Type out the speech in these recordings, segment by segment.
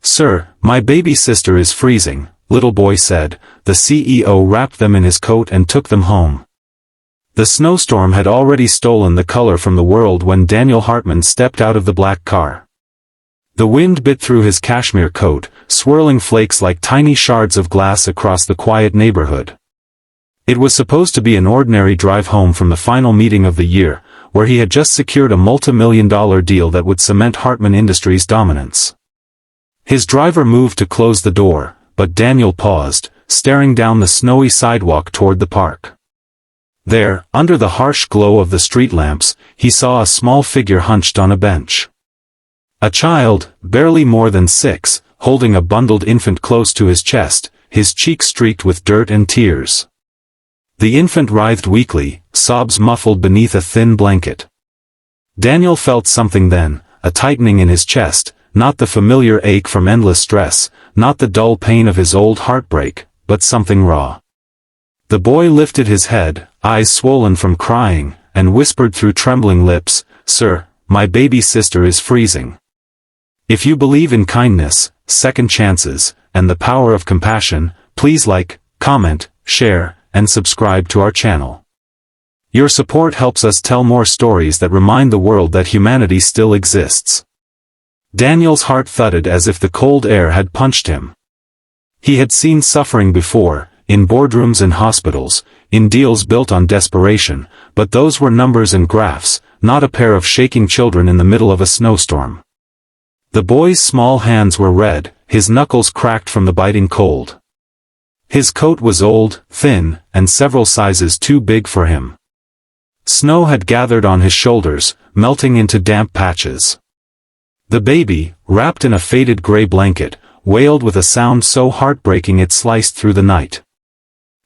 "Sir, my baby sister is freezing," little boy said. The CEO wrapped them in his coat and took them home. The snowstorm had already stolen the color from the world when Daniel Hartman stepped out of the black car. The wind bit through his cashmere coat, swirling flakes like tiny shards of glass across the quiet neighborhood. It was supposed to be an ordinary drive home from the final meeting of the year, where he had just secured a multi-million-dollar deal that would cement Hartman Industries' dominance. His driver moved to close the door, but Daniel paused, staring down the snowy sidewalk toward the park. There, under the harsh glow of the street lamps, he saw a small figure hunched on a bench. A child, barely more than 6, holding a bundled infant close to his chest, his cheeks streaked with dirt and tears. The infant writhed weakly, sobs muffled beneath a thin blanket. Daniel felt something then, a tightening in his chest, not the familiar ache from endless stress, not the dull pain of his old heartbreak, but something raw. The boy lifted his head, eyes swollen from crying, and whispered through trembling lips, "Sir, my baby sister is freezing. If you believe in kindness, second chances, and the power of compassion, please like, comment, share, and subscribe to our channel. Your support helps us tell more stories that remind the world that humanity still exists." Daniel's heart thudded as if the cold air had punched him. He had seen suffering before, in boardrooms and hospitals, in deals built on desperation, but those were numbers and graphs, not a pair of shaking children in the middle of a snowstorm. The boy's small hands were red, his knuckles cracked from the biting cold. His coat was old, thin, and several sizes too big for him. Snow had gathered on his shoulders, melting into damp patches. The baby, wrapped in a faded gray blanket, wailed with a sound so heartbreaking it sliced through the night.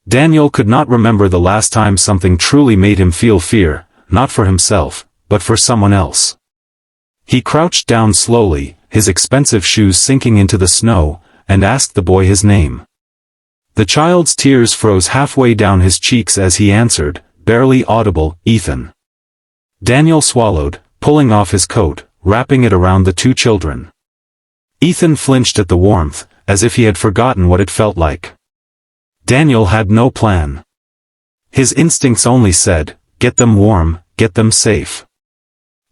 Daniel could not remember the last time something truly made him feel fear, not for himself, but for someone else. He crouched down slowly, his expensive shoes sinking into the snow, and asked the boy his name. The child's tears froze halfway down his cheeks as he answered, barely audible, "Ethan." Daniel swallowed, pulling off his coat, wrapping it around the two children. Ethan flinched at the warmth, as if he had forgotten what it felt like. Daniel had no plan. His instincts only said, "Get them warm, get them safe."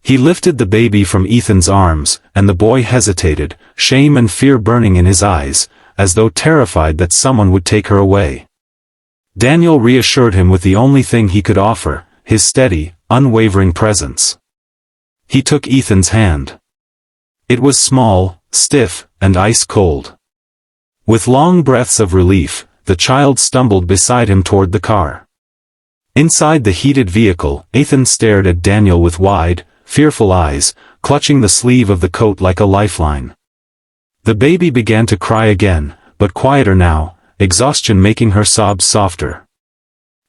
He lifted the baby from Ethan's arms, and the boy hesitated, shame and fear burning in his eyes, as though terrified that someone would take her away. Daniel reassured him with the only thing he could offer, his steady, unwavering presence. He took Ethan's hand. It was small, stiff, and ice-cold. With long breaths of relief, the child stumbled beside him toward the car. Inside the heated vehicle, Ethan stared at Daniel with wide, fearful eyes, clutching the sleeve of the coat like a lifeline. The baby began to cry again, but quieter now, exhaustion making her sobs softer.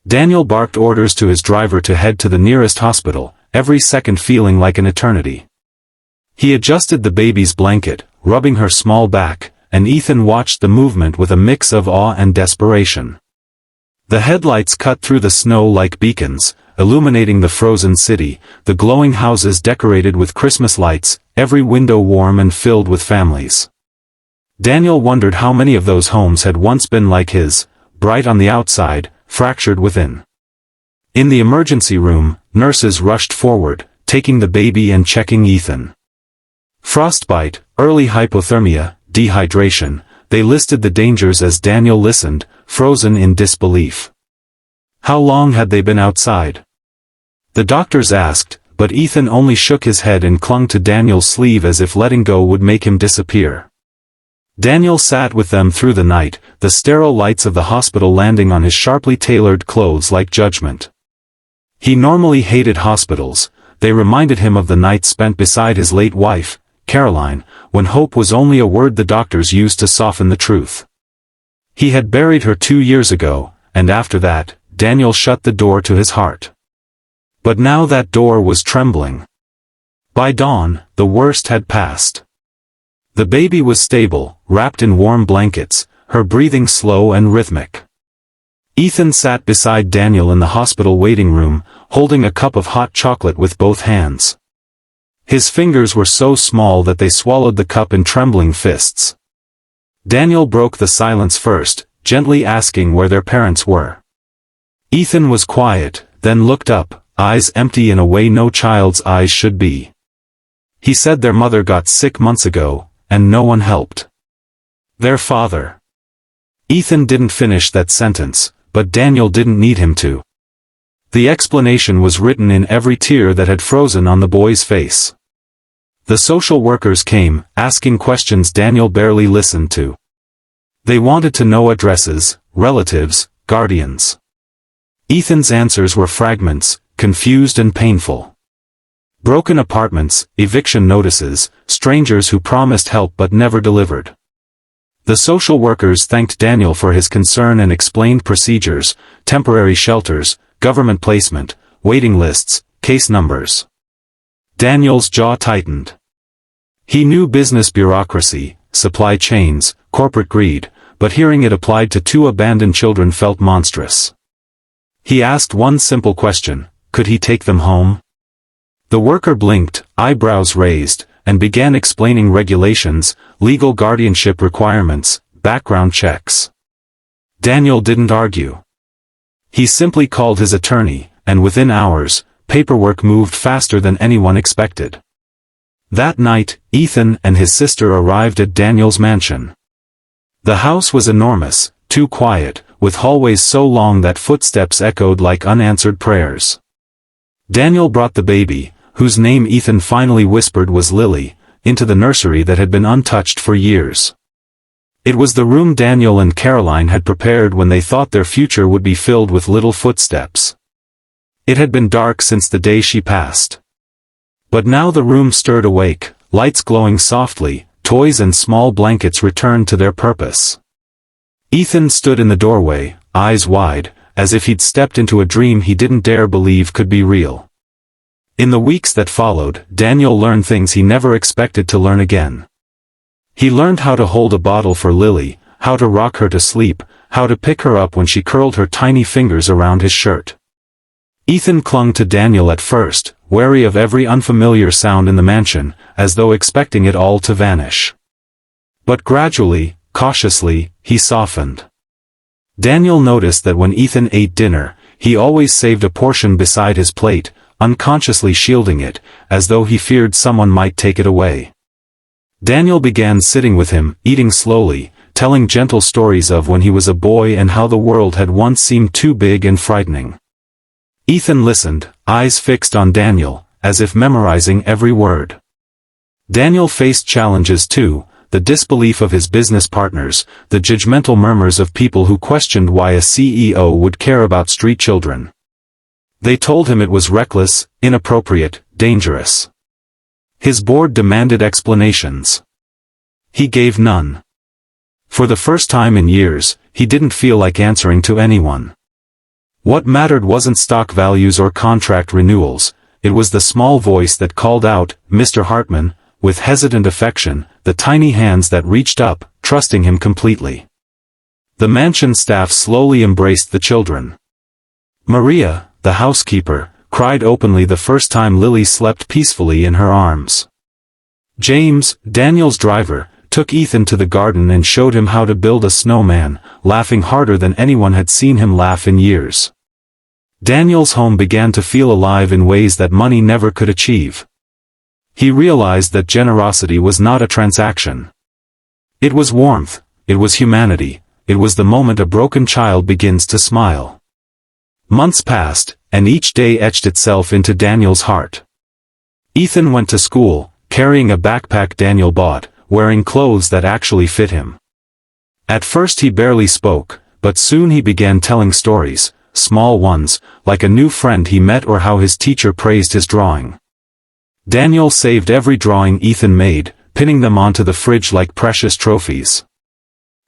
Daniel barked orders to his driver to head to the nearest hospital, every second feeling like an eternity. He adjusted the baby's blanket, rubbing her small back, and Ethan watched the movement with a mix of awe and desperation. The headlights cut through the snow like beacons, illuminating the frozen city, the glowing houses decorated with Christmas lights, every window warm and filled with families. Daniel wondered how many of those homes had once been like his, bright on the outside, fractured within. In the emergency room, nurses rushed forward, taking the baby and checking Ethan. Frostbite, early hypothermia, dehydration, they listed the dangers as Daniel listened, frozen in disbelief. How long had they been outside? The doctors asked, but Ethan only shook his head and clung to Daniel's sleeve as if letting go would make him disappear. Daniel sat with them through the night, the sterile lights of the hospital landing on his sharply tailored clothes like judgment. He normally hated hospitals, they reminded him of the nights spent beside his late wife, Caroline, when hope was only a word the doctors used to soften the truth. He had buried her 2 years ago, and after that, Daniel shut the door to his heart. But now that door was trembling. By dawn, the worst had passed. The baby was stable, wrapped in warm blankets, her breathing slow and rhythmic. Ethan sat beside Daniel in the hospital waiting room, holding a cup of hot chocolate with both hands. His fingers were so small that they swallowed the cup in trembling fists. Daniel broke the silence first, gently asking where their parents were. Ethan was quiet, then looked up, eyes empty in a way no child's eyes should be. He said their mother got sick months ago, and no one helped. Their father. Ethan didn't finish that sentence, but Daniel didn't need him to. The explanation was written in every tear that had frozen on the boy's face. The social workers came, asking questions Daniel barely listened to. They wanted to know addresses, relatives, guardians. Ethan's answers were fragments, confused and painful. Broken apartments, eviction notices, strangers who promised help but never delivered. The social workers thanked Daniel for his concern and explained procedures, temporary shelters, government placement, waiting lists, case numbers. Daniel's jaw tightened. He knew business bureaucracy, supply chains, corporate greed, but hearing it applied to 2 abandoned children felt monstrous. He asked one simple question: could he take them home? The worker blinked, eyebrows raised, and began explaining regulations, legal guardianship requirements, background checks. Daniel didn't argue. He simply called his attorney, and within hours, paperwork moved faster than anyone expected. That night, Ethan and his sister arrived at Daniel's mansion. The house was enormous, too quiet, with hallways so long that footsteps echoed like unanswered prayers. Daniel brought the baby, whose name Ethan finally whispered was Lily, into the nursery that had been untouched for years. It was the room Daniel and Caroline had prepared when they thought their future would be filled with little footsteps. It had been dark since the day she passed. But now the room stirred awake, lights glowing softly, toys and small blankets returned to their purpose. Ethan stood in the doorway, eyes wide, as if he'd stepped into a dream he didn't dare believe could be real. In the weeks that followed, Daniel learned things he never expected to learn again. He learned how to hold a bottle for Lily, how to rock her to sleep, how to pick her up when she curled her tiny fingers around his shirt. Ethan clung to Daniel at first, wary of every unfamiliar sound in the mansion, as though expecting it all to vanish. But gradually, cautiously, he softened. Daniel noticed that when Ethan ate dinner, he always saved a portion beside his plate, unconsciously shielding it, as though he feared someone might take it away. Daniel began sitting with him, eating slowly, telling gentle stories of when he was a boy and how the world had once seemed too big and frightening. Ethan listened, eyes fixed on Daniel, as if memorizing every word. Daniel faced challenges too, the disbelief of his business partners, the judgmental murmurs of people who questioned why a CEO would care about street children. They told him it was reckless, inappropriate, dangerous. His board demanded explanations. He gave none. For the first time in years, he didn't feel like answering to anyone. What mattered wasn't stock values or contract renewals, it was the small voice that called out, "Mr. Hartman," with hesitant affection, the tiny hands that reached up, trusting him completely. The mansion staff slowly embraced the children. Maria, the housekeeper, cried openly the first time Lily slept peacefully in her arms. James, Daniel's driver, took Ethan to the garden and showed him how to build a snowman, laughing harder than anyone had seen him laugh in years. Daniel's home began to feel alive in ways that money never could achieve. He realized that generosity was not a transaction. It was warmth, it was humanity, it was the moment a broken child begins to smile. Months passed, and each day etched itself into Daniel's heart. Ethan went to school, carrying a backpack Daniel bought, wearing clothes that actually fit him. At first he barely spoke, but soon he began telling stories, small ones, like a new friend he met or how his teacher praised his drawing. Daniel saved every drawing Ethan made, pinning them onto the fridge like precious trophies.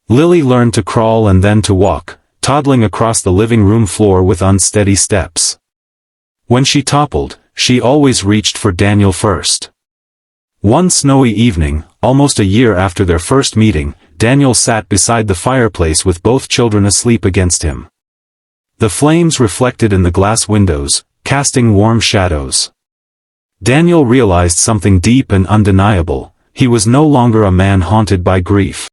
Lily learned to crawl and then to walk, toddling across the living room floor with unsteady steps. When she toppled, she always reached for Daniel first. One snowy evening, almost a year after their first meeting, Daniel sat beside the fireplace with both children asleep against him. The flames reflected in the glass windows, casting warm shadows. Daniel realized something deep and undeniable: he was no longer a man haunted by grief.